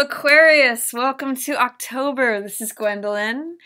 Aquarius, welcome to October. This is Gwendolyn.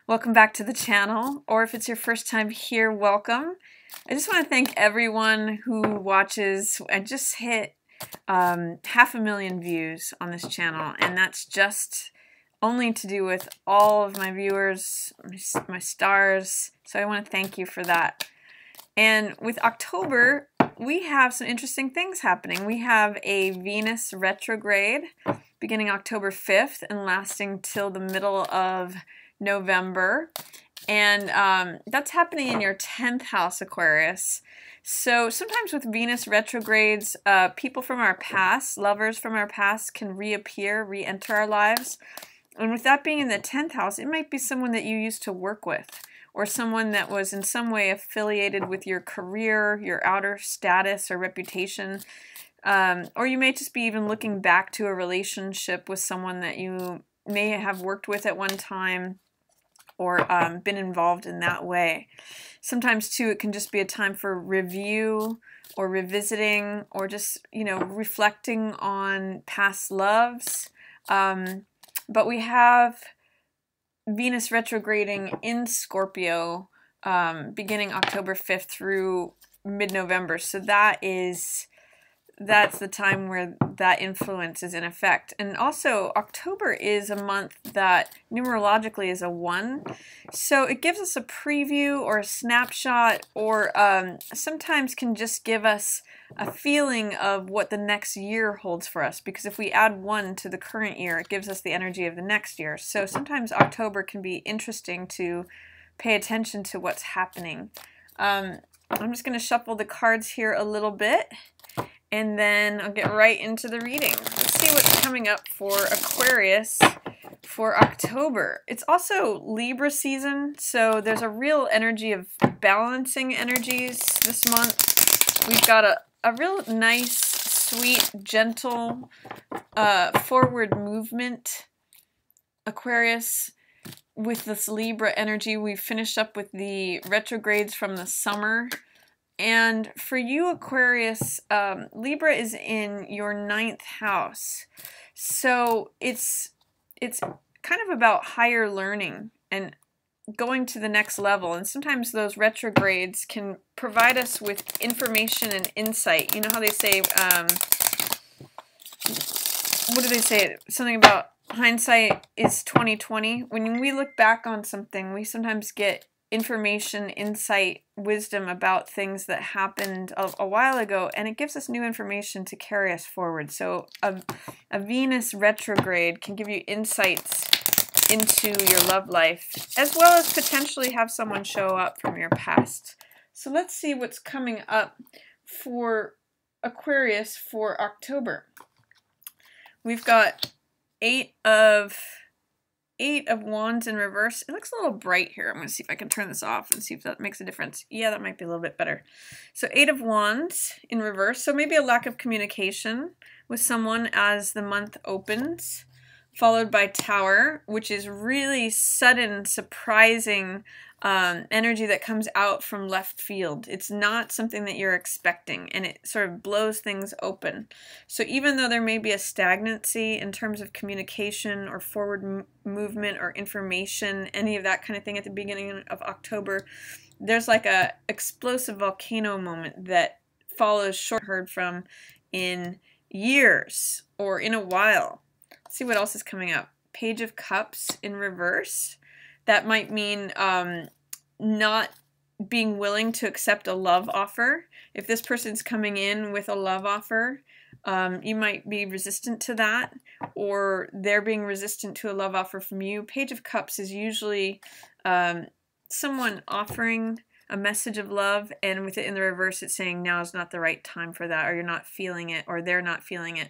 Welcome back to the channel, or if it's your first time here, welcome. I just want to thank everyone who watches. I just hit 500,000 views on this channel, and that's just only to do with all of my viewers, my stars, so I want to thank you for that. And with October, we have some interesting things happening. We have a Venus retrograde beginning October 5th and lasting till the middle of November. And that's happening in your 10th house, Aquarius. So sometimes with Venus retrogrades, people from our past, lovers from our past, can reappear, re-enter our lives. And with that being in the 10th house, it might be someone that you used to work with, or someone that was in some way affiliated with your career, your outer status or reputation. Or you may just be even looking back to a relationship with someone that you may have worked with at one time, or been involved in that way. Sometimes too, it can just be a time for review or revisiting, or just, you know, reflecting on past loves. But we have Venus retrograding in Scorpio beginning October 5th through mid-November. So that's the time where that influence is in effect. And also, October is a month that numerologically is a 1. So it gives us a preview or a snapshot, or sometimes can just give us a feeling of what the next year holds for us. Because if we add 1 to the current year, it gives us the energy of the next year. So sometimes October can be interesting to pay attention to what's happening. I'm just going to shuffle the cards here a little bit, and then I'll get right into the reading. Let's see what's coming up for Aquarius for October. It's also Libra season, so there's a real energy of balancing energies this month. We've got a real nice, sweet, gentle, forward movement, Aquarius. With this Libra energy, we've finished up with the retrogrades from the summer. And for you, Aquarius, Libra is in your 9th house. So it's kind of about higher learning and going to the next level. And sometimes those retrogrades can provide us with information and insight. You know how they say, what do they say? Something about hindsight is 20/20. When we look back on something, we sometimes get information, insight, wisdom about things that happened a while ago, and it gives us new information to carry us forward. So a Venus retrograde can give you insights into your love life, as well as potentially have someone show up from your past. So let's see what's coming up for Aquarius for October. We've got 8 of Wands in reverse. It looks a little bright here. I'm going to see if I can turn this off and see if that makes a difference. Yeah, that might be a little bit better. So 8 of Wands in reverse. So maybe a lack of communication with someone as the month opens. Followed by Tower, which is really sudden, surprising energy that comes out from left field. It's not something that you're expecting, and it sort of blows things open. So even though there may be a stagnancy in terms of communication or forward movement or information, any of that kind of thing at the beginning of October, there's like a explosive volcano moment that follows short heard from in years or in a while. Let's see what else is coming up. Page of Cups in reverse. That might mean not being willing to accept a love offer. If this person's coming in with a love offer, you might be resistant to that, or they're being resistant to a love offer from you. Page of Cups is usually someone offering a message of love, and with it in the reverse, it's saying now is not the right time for that, or you're not feeling it, or they're not feeling it.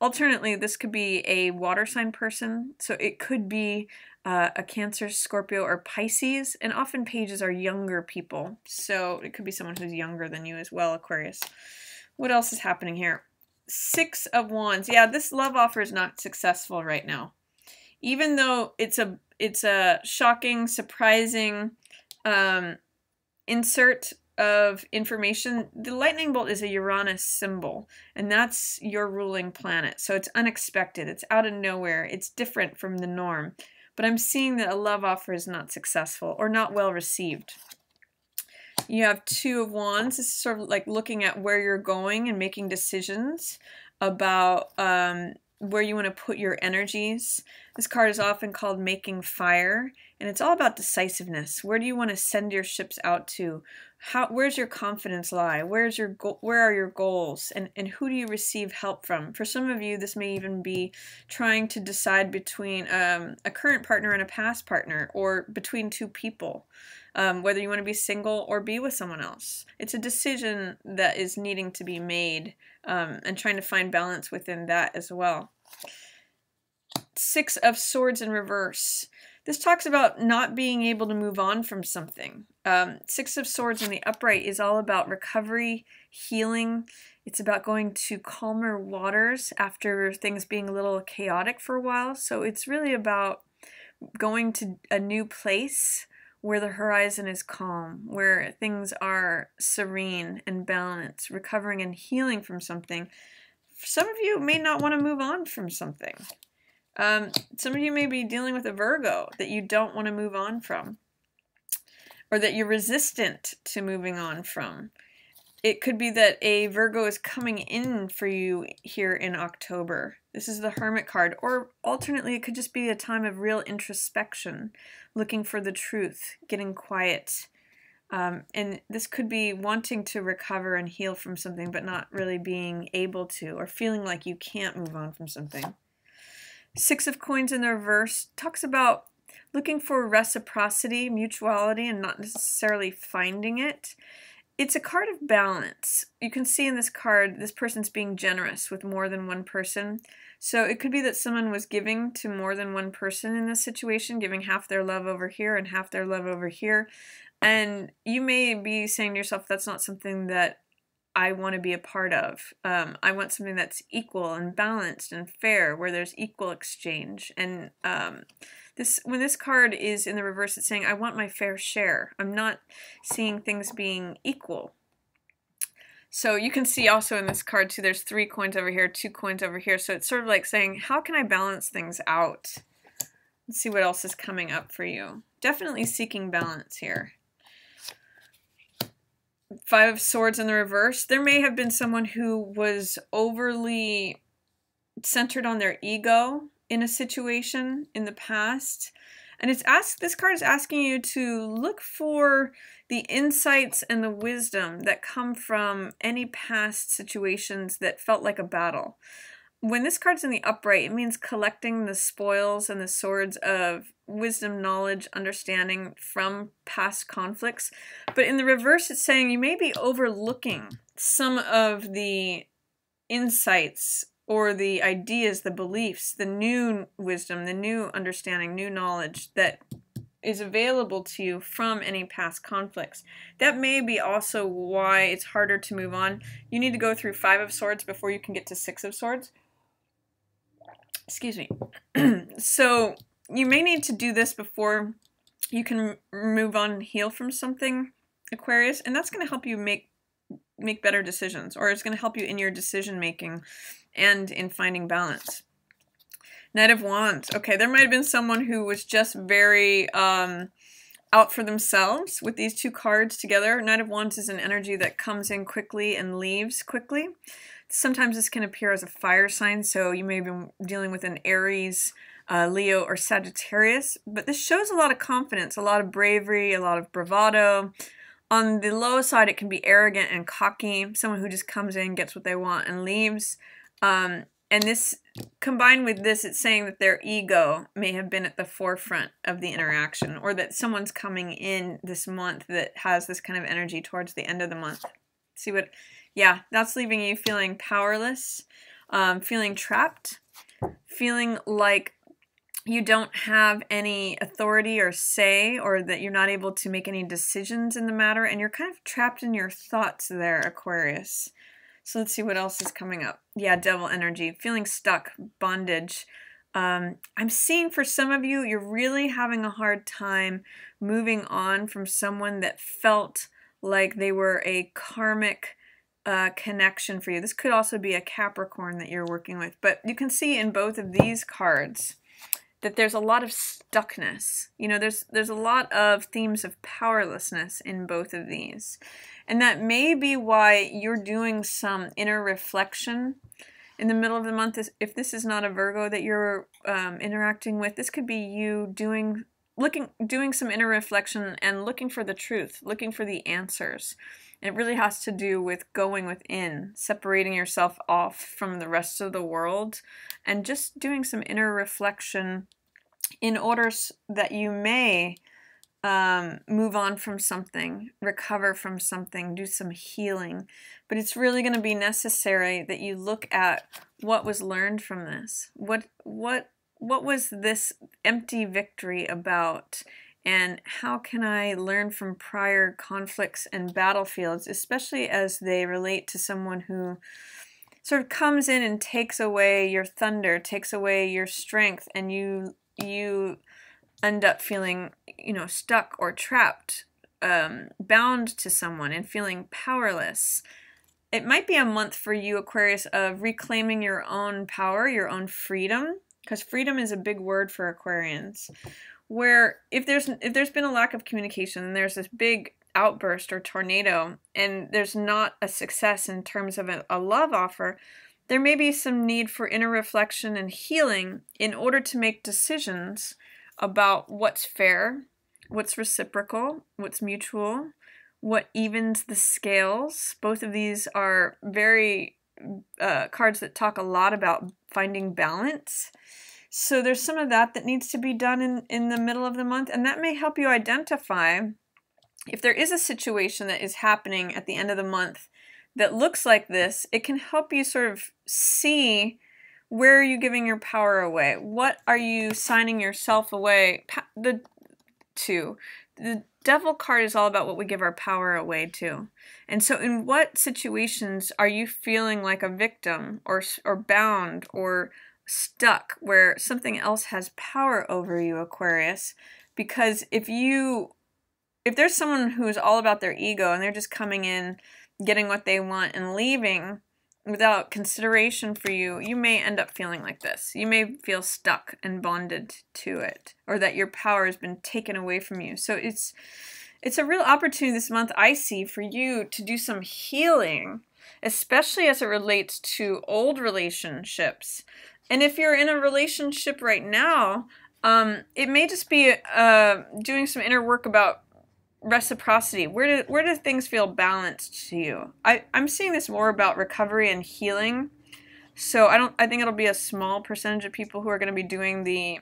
Alternately, this could be a water sign person, so it could be a Cancer, Scorpio, or Pisces, and often pages are younger people, so it could be someone who's younger than you as well, Aquarius. What else is happening here? 6 of Wands. Yeah, this love offer is not successful right now. Even though it's a shocking, surprising, insert of information. The lightning bolt is a Uranus symbol, and that's your ruling planet. So it's unexpected. It's out of nowhere. It's different from the norm. But I'm seeing that a love offer is not successful or not well received. You have Two of Wands. This is sort of like looking at where you're going and making decisions about where you want to put your energies. This card is often called Making Fire, and it's all about decisiveness. Where do you want to send your ships out to? Where's your confidence lie? Where are your goals? And who do you receive help from? For some of you, this may even be trying to decide between a current partner and a past partner, or between two people. Whether you want to be single or be with someone else. It's a decision that is needing to be made, and trying to find balance within that as well. Six of Swords in reverse. This talks about not being able to move on from something. Six of Swords in the upright is all about recovery, healing. It's about going to calmer waters after things being a little chaotic for a while. So it's really about going to a new place where the horizon is calm, where things are serene and balanced, recovering and healing from something. Some of you may not want to move on from something. Some of you may be dealing with a Virgo that you don't want to move on from, or that you're resistant to moving on from. It could be that a Virgo is coming in for you here in October. This is the Hermit card. Or alternately, it could just be a time of real introspection, looking for the truth, getting quiet. And this could be wanting to recover and heal from something, but not really being able to, or feeling like you can't move on from something. Six of Coins in the reverse talks about looking for reciprocity, mutuality, and not necessarily finding it. It's a card of balance. You can see in this card, this person's being generous with more than one person. So it could be that someone was giving to more than one person in this situation, giving half their love over here and half their love over here. And you may be saying to yourself, that's not something that I want to be a part of. I want something that's equal and balanced and fair, where there's equal exchange. And when this card is in the reverse, it's saying, I want my fair share. I'm not seeing things being equal. So you can see also in this card too, there's 3 coins over here, 2 coins over here. So it's sort of like saying, how can I balance things out? Let's see what else is coming up for you. Definitely seeking balance here. 5 of Swords in the reverse. There may have been someone who was overly centered on their ego in a situation in the past. And this card is asking you to look for the insights and the wisdom that come from any past situations that felt like a battle. When this card's in the upright, it means collecting the spoils and the swords of wisdom, knowledge, understanding from past conflicts. But in the reverse, it's saying you may be overlooking some of the insights or the ideas, the beliefs, the new wisdom, the new understanding, new knowledge that is available to you from any past conflicts. That may be also why it's harder to move on. You need to go through 5 of Swords before you can get to 6 of Swords. Excuse me. So you may need to do this before you can move on and heal from something, Aquarius, and that's going to help you make better decisions, or it's going to help you in your decision making and in finding balance. Knight of Wands. Okay, there might have been someone who was just very out for themselves with these 2 cards together. Knight of Wands is an energy that comes in quickly and leaves quickly. Sometimes this can appear as a fire sign, so you may have been dealing with an Aries, Leo, or Sagittarius. But this shows a lot of confidence, a lot of bravery, a lot of bravado. On the low side, it can be arrogant and cocky, someone who just comes in, gets what they want, and leaves. And this, combined with this, it's saying that their ego may have been at the forefront of the interaction, or that someone's coming in this month that has this kind of energy towards the end of the month. See what... Yeah, that's leaving you feeling powerless, feeling trapped, feeling like you don't have any authority or say, or that you're not able to make any decisions in the matter, and you're kind of trapped in your thoughts there, Aquarius. So let's see what else is coming up. Yeah, Devil energy, feeling stuck, bondage. I'm seeing for some of you, you're really having a hard time moving on from someone that felt like they were a karmic connection for you. This could also be a Capricorn that you're working with, but you can see in both of these cards that there's a lot of stuckness. You know, there's a lot of themes of powerlessness in both of these. And that may be why you're doing some inner reflection in the middle of the month. If this is not a Virgo that you're interacting with, this could be you doing some inner reflection and looking for the truth, looking for the answers. It really has to do with going within, separating yourself off from the rest of the world, and just doing some inner reflection in order that you may move on from something, recover from something, do some healing. But it's really going to be necessary that you look at what was learned from this. What was this empty victory about? And how can I learn from prior conflicts and battlefields, especially as they relate to someone who sort of comes in and takes away your thunder, takes away your strength, and you end up feeling, you know, stuck or trapped, bound to someone and feeling powerless. It might be a month for you, Aquarius, of reclaiming your own power, your own freedom, because freedom is a big word for Aquarians. Where if there's been a lack of communication and there's this big outburst or tornado and there's not a success in terms of a love offer, there may be some need for inner reflection and healing in order to make decisions about what's fair, what's reciprocal, what's mutual, what evens the scales. Both of these are very cards that talk a lot about finding balance. So there's some of that needs to be done in the middle of the month, and that may help you identify if there is a situation that is happening at the end of the month that looks like this. It can help you sort of see, where are you giving your power away? What are you signing yourself away to? The Devil card is all about what we give our power away to. And so in what situations are you feeling like a victim or bound or stuck where something else has power over you, Aquarius? Because if there's someone who's all about their ego and they're just coming in, getting what they want and leaving without consideration for you, you may end up feeling like this. You may feel stuck and bonded to it, or that your power has been taken away from you. So it's a real opportunity this month, I see, for you to do some healing, especially as it relates to old relationships. And if you're in a relationship right now, it may just be doing some inner work about reciprocity. Where do things feel balanced to you? I'm seeing this more about recovery and healing. So I think it'll be a small percentage of people who are going to be doing the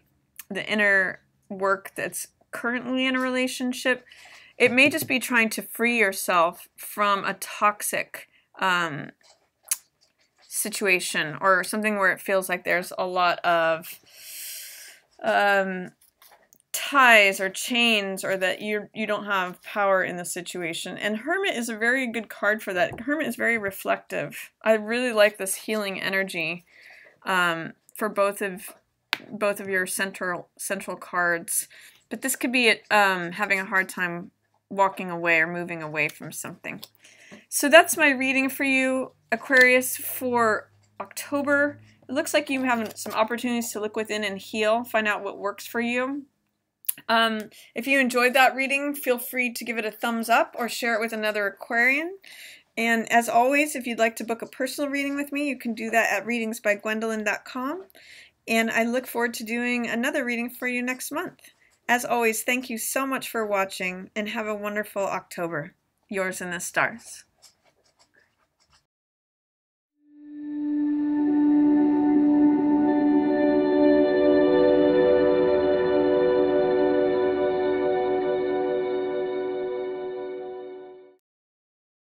inner work that's currently in a relationship. It may just be trying to free yourself from a toxic situation, or something where it feels like there's a lot of ties or chains, or that you don't have power in the situation. And Hermit is a very good card for that. Hermit is very reflective. I really like this healing energy for both of your central cards. But this could be having a hard time walking away or moving away from something. So that's my reading for you, Aquarius, for October. It looks like you have some opportunities to look within and heal, find out what works for you. If you enjoyed that reading, feel free to give it a thumbs up or share it with another Aquarian. And as always, if you'd like to book a personal reading with me, you can do that at readingsbygwendolyn.com. And I look forward to doing another reading for you next month. As always, thank you so much for watching, and have a wonderful October. Yours in the stars.